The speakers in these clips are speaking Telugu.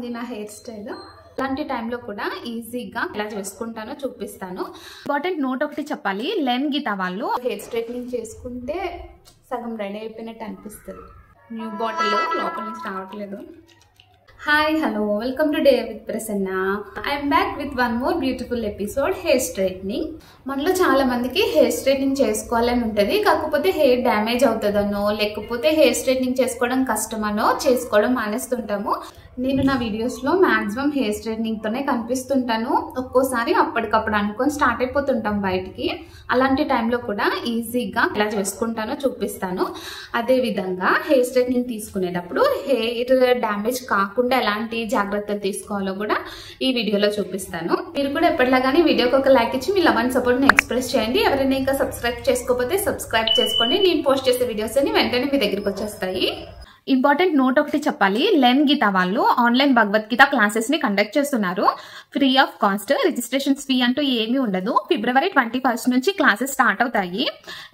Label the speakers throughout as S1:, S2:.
S1: ఉంది నా హెయిర్ స్టైల్. అలాంటి టైంలో కూడా ఈజీగా ఎలా చేసుకుంటానో చూపిస్తాను. ఇంపార్టెంట్ నోట్ ఒకటి చెప్పాలి, లెన్ గీతా వాళ్ళు హెయిర్ స్ట్రైట్నింగ్ చేసుకుంటే సగం రెడీ అయిపోయినట్టు అనిపిస్తుంది. న్యూ బాటిల్ లోపల నుంచి రావట్లేదు. Hi hello, welcome to day with Prasanna. I'm back with one more beautiful episode, hair straightening. మనలో చాలా మందికి హెయిర్ స్ట్రైట్నింగ్ చేసుకోవాలని ఉంటుంది, కాకపోతే హెయిర్ డ్యామేజ్ అవుతుందనో లేకపోతే హెయిర్ స్ట్రైట్నింగ్ చేసుకోవడం కష్టమనో చేసుకోవడం మానేస్తుంటాము. నేను నా వీడియోస్లో మ్యాక్సిమం హెయిర్ స్ట్రైట్నింగ్తోనే కనిపిస్తుంటాను. ఒక్కోసారి అప్పటికప్పుడు అనుకొని స్టార్ట్ అయిపోతుంటాం బయటికి. అలాంటి టైంలో కూడా ఈజీగా ఎలా చేసుకుంటానో చూపిస్తాను. అదేవిధంగా హెయిర్ స్ట్రైట్నింగ్ తీసుకునేటప్పుడు హెయిర్ డ్యామేజ్ కాకుండా ఎలాంటి జాగ్రత్తలు తీసుకోవాలో కూడా ఈ వీడియోలో చూపిస్తాను. మీరు కూడా ఎప్పటిలాగానే వీడియోకి ఒక లైక్ ఇచ్చి మీ లవ్ అండ్ సపోర్ట్ని ఎక్స్ప్రెస్ చేయండి. ఎవరైనా ఇంకా సబ్స్క్రైబ్ చేసుకోకపోతే సబ్స్క్రైబ్ చేసుకోండి. నేను పోస్ట్ చేసే వీడియోస్ అన్ని వెంటనే మీ దగ్గరికి వచ్చేస్తాయి. ఇంపార్టెంట్ నోట్ ఒకటి చెప్పాలి, లెన్ గీతా వాళ్ళు ఆన్లైన్ భగవద్గీత క్లాసెస్ ని కండక్ట్ చేస్తున్నారు. Free of cost, registration fee అంటూ ఏమీ ఉండదు. ఫిబ్రవరి 21 నుంచి క్లాసెస్ స్టార్ట్ అవుతాయి.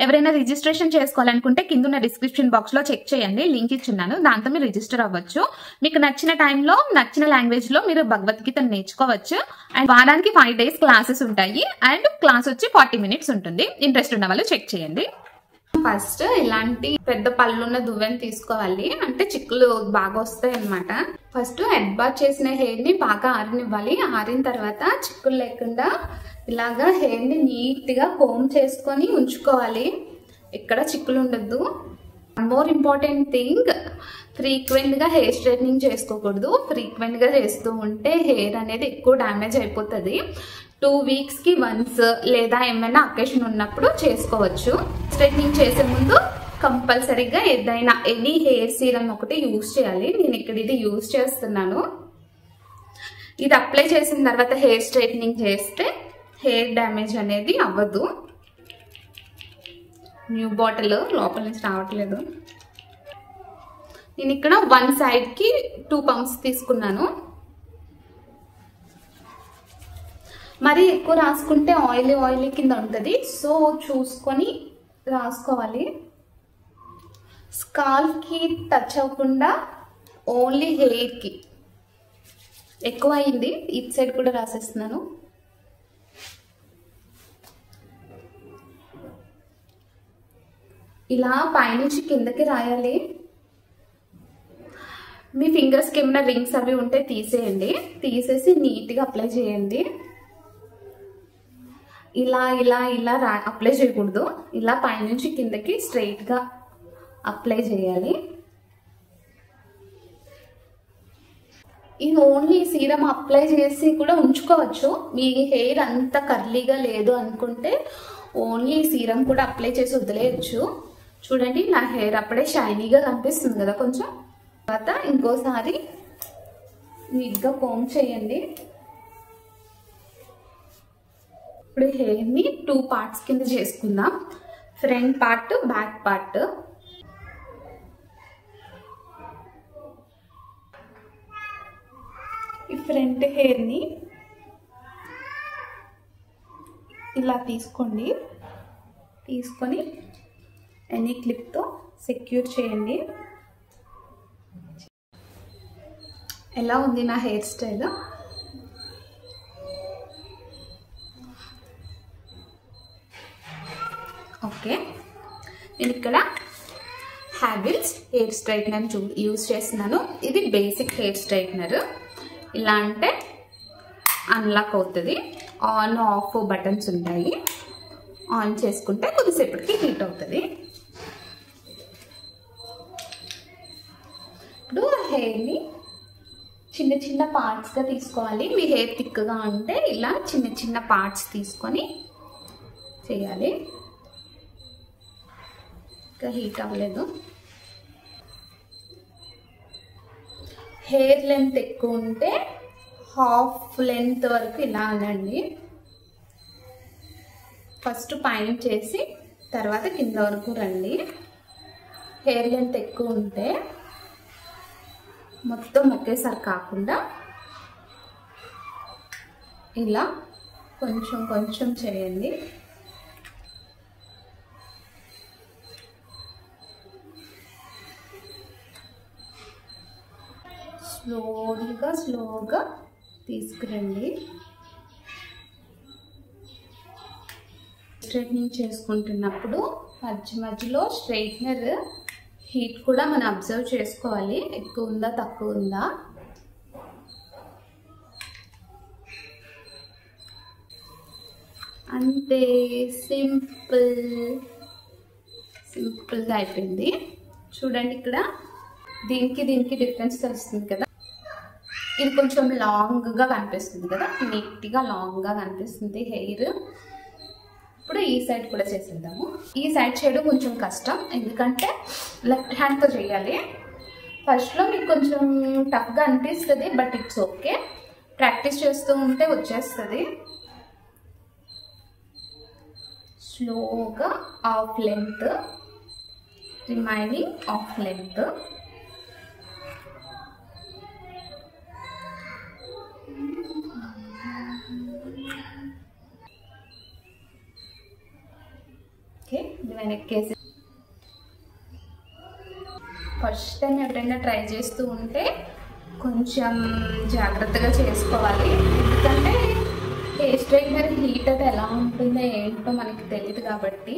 S1: ఎవరైనా రిజిస్ట్రేషన్ చేసుకోవాలనుకుంటే కింద డిస్క్రిప్షన్ బాక్స్ లో చెక్ చేయండి, లింక్ ఇచ్చున్నాను. దాంతో మీరు రిజిస్టర్ అవ్వచ్చు. మీకు నచ్చిన టైంలో నచ్చిన లాంగ్వేజ్ లో మీరు భగవద్గీత నేర్చుకోవచ్చు. అండ్ వారానికి 5 days క్లాసెస్ ఉంటాయి. అండ్ క్లాస్ వచ్చి 40 minutes ఉంటుంది. ఇంట్రెస్ట్ ఉన్న వాళ్ళు చెక్ చేయండి. ఫస్ట్ ఇలాంటి పెద్ద పళ్ళున్న దువ్వెని తీసుకోవాలి, అంటే చిక్కులు బాగా వస్తాయి అన్నమాట. ఫస్ట్ హెడ్ బాత్ చేసిన హెయిర్ ని బాగా ఆరనివ్వాలి. ఆరిన తర్వాత చిక్కులు లేకుండా ఇలాగా హెయిర్ ని నీట్ గా కోమ్ చేసుకొని ఉంచుకోవాలి. ఎక్కడ చిక్కులు ఉండద్దు. మోర్ ఇంపార్టెంట్ థింగ్, ఫ్రీక్వెంట్ గా హెయిర్ స్ట్రైట్నింగ్ చేసుకోకూడదు. ఫ్రీక్వెంట్ గా చేస్తూ ఉంటే హెయిర్ అనేది ఎక్కువ డ్యామేజ్ అయిపోతుంది. 2 weeks కి వన్స్ లేదా ఏమైనా అకేషన్ ఉన్నప్పుడు చేసుకోవచ్చు. స్ట్రైట్నింగ్ చేసే ముందు కంపల్సరీగా ఏదైనా ఎనీ హెయిర్ సీరం ఒకటి యూజ్ చేయాలి. నేను ఇక్కడ ఇది యూజ్ చేస్తున్నాను. ఇది అప్లై చేసిన తర్వాత హెయిర్ స్ట్రైట్నింగ్ చేస్తే హెయిర్ డ్యామేజ్ అనేది అవ్వదు. న్యూ బాటిల్ లోపల నుంచి రావట్లేదు. నేను ఇక్కడ 1 side కి 2 pumps తీసుకున్నాను. మరి ఎక్కువ రాసుకుంటే ఆయిలీ కింద ఉంటుంది, సో చూసుకొని రాసుకోవాలి. స్కాల్ప్ కి టచ్ అవ్వకుండా ఓన్లీ హెయిర్ కి. ఎక్కువ అయింది, ఇటు సైడ్ కూడా రాసేస్తున్నాను. ఇలా పైనుంచి కిందకి రాయాలి. మీ ఫింగర్స్కి ఏమైనా రింగ్స్ అవి ఉంటే తీసేయండి. తీసేసి నీట్గా అప్లై చేయండి. ఇలా ఇలా ఇలా అప్లై చేయకూడదు. ఇలా పైనుంచి కిందకి స్ట్రైట్ గా అప్లై చేయాలి. ఇది ఓన్లీ సీరం అప్లై చేసి కూడా ఉంచుకోవచ్చు. మీ హెయిర్ అంత కర్లీగా లేదు అనుకుంటే ఓన్లీ సీరం కూడా అప్లై చేసి వదిలేయచ్చు. చూడండి, నా హెయిర్ అప్పుడే షైనీగా కనిపిస్తుంది కదా కొంచెం. తర్వాత ఇంకోసారి నీట్గా కోమ్ చేయండి. ఇప్పుడు హెయిర్ ని 2 parts కింద చేసుకుందాం. Front part, back part. ఈ ఫ్రంట్ హెయిర్ ని ఇలా తీసుకోండి. తీసుకొని ఎనీ క్లిప్ తో సెక్యూర్ చేయండి. ఎలా ఉంది నా హెయిర్ స్టైల్? ఓకే, నేను ఇక్కడ హ్యాబిల్స్ హెయిర్ స్ట్రైట్నర్ యూజ్ చేస్తున్నాను. ఇది బేసిక్ హెయిర్ స్ట్రైట్నర్. ఇలా అంటే అన్లాక్ అవుతుంది. ఆన్ ఆఫ్ బటన్స్ ఉంటాయి. ఆన్ చేసుకుంటే కొద్దిసేపటికి హీట్ అవుతుంది. ఇప్పుడు హెయిర్ని చిన్న చిన్న పార్ట్స్గా తీసుకోవాలి. మీ హెయిర్ థిక్గా ఉంటే ఇలా చిన్న చిన్న పార్ట్స్ తీసుకొని చేయాలి. ఇంకా హీట్ అవ్వలేదు. హెయిర్ లెంత్ ఎక్కువ ఉంటే హాఫ్ లెంత్ వరకు ఇలా అనండి. ఫస్ట్ పైన చేసి తర్వాత కింద వరకు రండి. హెయిర్ లెంత్ ఎక్కువ ఉంటే మొత్తం ఒకేసారి కాకుండా ఇలా కొంచెం కొంచెం చేయండి. స్లోగా తీసుకురండి. స్ట్రైట్నింగ్ చేసుకుంటున్నప్పుడు మధ్యలో స్ట్రైట్నర్ హీట్ కూడా మనం అబ్జర్వ్ చేసుకోవాలి, ఎక్కువ ఉందా తక్కువ ఉందా. అంతే, సింపుల్గా అయిపోయింది. చూడండి, ఇక్కడ దీనికి డిఫరెన్స్ తెలుస్తుంది కదా. ఇది కొంచెం లాంగ్గా కనిపిస్తుంది కదా, నీట్గా లాంగ్గా కనిపిస్తుంది హెయిర్. ఇప్పుడు ఈ సైడ్ కూడా చేసేద్దాము. ఈ సైడ్ చేయడం కొంచెం కష్టం, ఎందుకంటే లెఫ్ట్ హ్యాండ్తో చేయాలి. ఫస్ట్లో మీకు కొంచెం టఫ్గా అనిపిస్తుంది, బట్ ఇట్స్ ఓకే. ప్రాక్టీస్ చేస్తూ ఉంటే వచ్చేస్తుంది. స్లోగా half length, remaining half length. Okay, వెనక్కేసి. ఫస్ట్ టైం ఎవరైనా ట్రై చేస్తూ ఉంటే కొంచెం జాగ్రత్తగా చేసుకోవాలి, ఎందుకంటే హెయిర్ స్ట్రైట్నర్ హీట్ అది ఎలా ఉంటుందో ఏంటో మనకి తెలియదు కాబట్టి.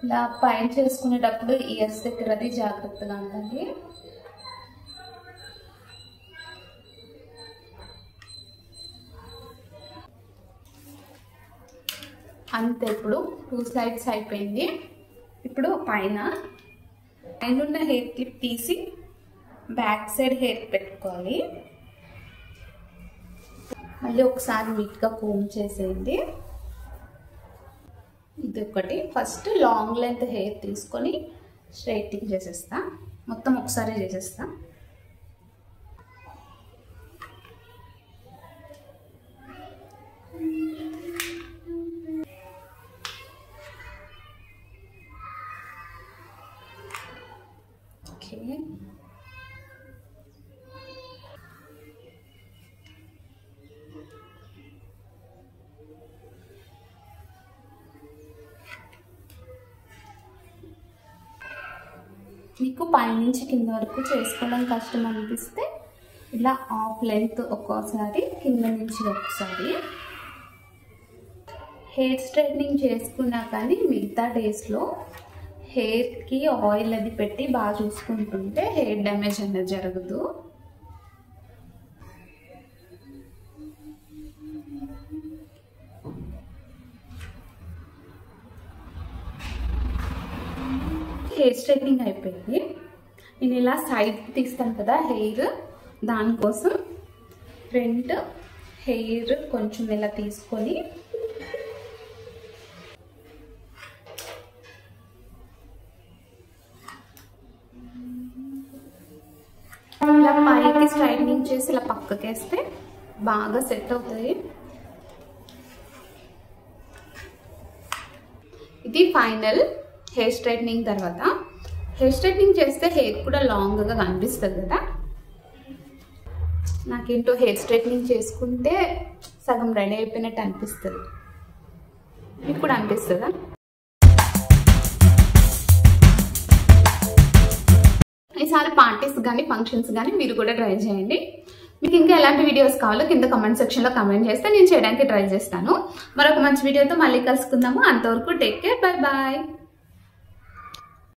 S1: ఇలా పైన చేసుకునేటప్పుడు ఇయర్స్ దగ్గర అది జాగ్రత్తగా ఉండాలి. అంతే, ఇప్పుడు 2 సైడ్స్ అయిపోయింది. ఇప్పుడు పైన ఉన్న హెయిర్ క్లిప్ తీసి బ్యాక్ సైడ్ హెయిర్ పెట్టుకోవాలి. మళ్ళీ ఒకసారి నీట్గా కోమ్ చేసేయండి. ఇది ఒకటి. ఫస్ట్ లాంగ్ లెంత్ హెయిర్ తీసుకొని స్ట్రైటింగ్ చేసేస్తా, మొత్తం ఒకసారి చేసేస్తా. ఓకే, మీకు పైనుంచి కింద వరకు చేసుకోవడం కష్టం అనిపిస్తే ఇలా హాఫ్ లెంత్ ఒక్కోసారి, కింద నుంచి ఒకసారి. హెయిర్ స్ట్రైట్నింగ్ చేసుకున్నా కానీ మిగతా డేస్లో హెయిర్కి ఆయిల్ అది పెట్టి బాగా చూసుకుంటుంటే హెయిర్ డ్యామేజ్ అనేది జరగదు. హెయిర్ స్ట్రైట్నింగ్ అయిపోయింది. నేను ఇలా సైడ్ తీస్తాను కదా హెయిర్, దానికోసం ఫ్రంట్ హెయిర్ కొంచెం ఇలా తీసుకొని ఇలా పైకి స్ట్రైట్నింగ్ చేసి ఇలా పక్కకేస్తే బాగా సెట్ అవుతుంది. ఇది ఫైనల్ హెయిర్ స్ట్రైట్నింగ్. తర్వాత హెయిర్ స్ట్రైట్నింగ్ చేస్తే హెయిర్ కూడా లాంగ్గా కనిపిస్తుంది కదా. నాకేంటో హెయిర్ స్ట్రైట్నింగ్ చేసుకుంటే సగం రెడీ అయిపోయినట్టు అనిపిస్తుంది. మీకు కూడా అనిపిస్తుందా? ఈసారి పార్టీస్ కానీ ఫంక్షన్స్ కానీ మీరు కూడా ట్రై చేయండి. మీకు ఇంకా ఎలాంటి వీడియోస్ కావాలో కింద కామెంట్ సెక్షన్లో కామెంట్ చేస్తే నేను చేయడానికి ట్రై చేస్తాను. మరొక మంచి వీడియోతో మళ్ళీ కలుసుకుందాము. అంతవరకు టేక్ కేర్, బై బాయ్.